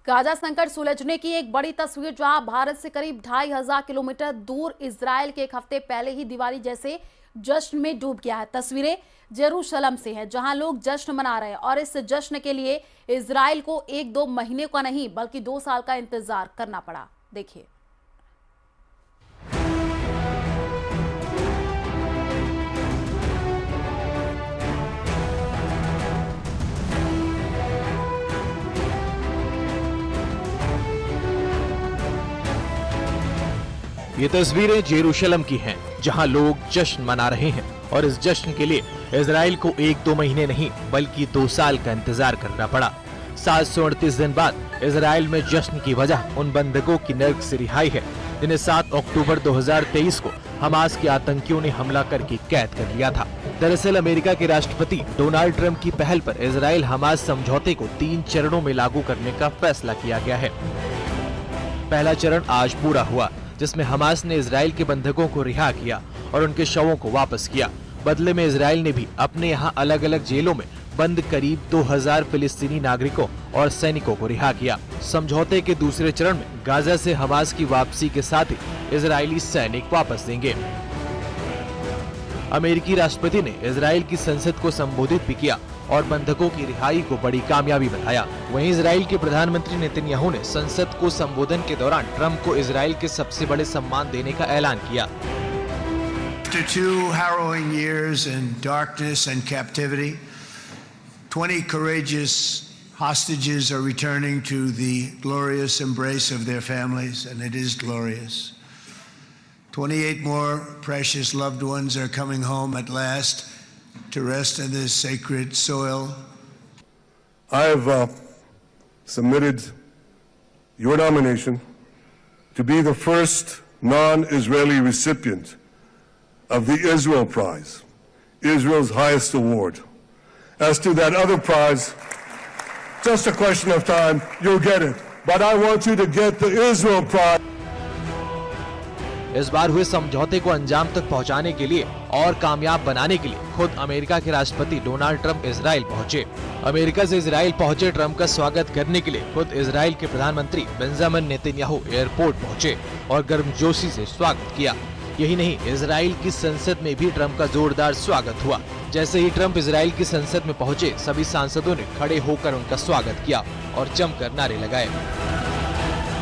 Gaza संकट सुलझने की एक बड़ी तस्वीर, जहां भारत से करीब 2500 किलोमीटर दूर इजराइल के एक हफ्ते पहले ही दिवाली जैसे जश्न में डूब गया है। तस्वीरें जेरूशलम से हैं, जहां लोग जश्न मना रहे हैं और इस जश्न के लिए इजराइल को 1-2 महीने का नहीं बल्कि 2 साल का इंतजार करना पड़ा। देखिए। ये तस्वीरें जेरूशलम की हैं, जहां लोग जश्न मना रहे हैं और इस जश्न के लिए इजराइल को 1-2 महीने नहीं बल्कि 2 साल का इंतजार करना पड़ा। 738 दिन बाद इजराइल में जश्न की वजह उन बंधकों की नर्क से रिहाई है, जिन्हें 7 अक्टूबर 2023 को हमास के आतंकियों ने हमला करके कैद कर लिया था। दरअसल अमेरिका के राष्ट्रपति डोनाल्ड ट्रंप की पहल पर इजराइल हमास समझौते को 3 चरणों में लागू करने का फैसला किया गया है। पहला चरण आज पूरा हुआ, जिसमें हमास ने इजराइल के बंधकों को रिहा किया और उनके शवों को वापस किया। बदले में इजराइल ने भी अपने यहाँ अलग अलग जेलों में बंद करीब 2000 फिलिस्तीनी नागरिकों और सैनिकों को रिहा किया। समझौते के दूसरे चरण में गाजा से हमास की वापसी के साथ ही इजरायली सैनिक वापस देंगे। अमेरिकी राष्ट्रपति ने इजराइल की संसद को संबोधित भी किया और बंधकों की रिहाई को बड़ी कामयाबी बताया। वहीं इजराइल के प्रधानमंत्री नेतन्याहू ने संसद को संबोधन के दौरान ट्रंप को इजराइल के सबसे बड़े सम्मान देने का ऐलान किया। After 2 harrowing years in darkness and captivity, 20 courageous hostages are returning to the glorious embrace of their families, and it is glorious. 28 more precious loved ones are coming home at last to rest in this sacred soil. I have submitted your nomination to be the first non-Israeli recipient of the Israel Prize, Israel's highest award. As to that other prize, just a question of time, you'll get it. But I want you to get the Israel Prize. इस बार हुए समझौते को अंजाम तक पहुंचाने के लिए और कामयाब बनाने के लिए खुद अमेरिका के राष्ट्रपति डोनाल्ड ट्रंप इजराइल पहुंचे। अमेरिका से इजराइल पहुंचे ट्रंप का स्वागत करने के लिए खुद इजराइल के प्रधानमंत्री बेंजामिन नेतन्याहू एयरपोर्ट पहुंचे और गर्मजोशी से स्वागत किया। यही नहीं, इजराइल की संसद में भी ट्रंप का जोरदार स्वागत हुआ। जैसे ही ट्रंप इजराइल की संसद में पहुंचे, सभी सांसदों ने खड़े होकर उनका स्वागत किया और जमकर नारे लगाए।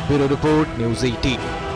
Bureau report, news 18।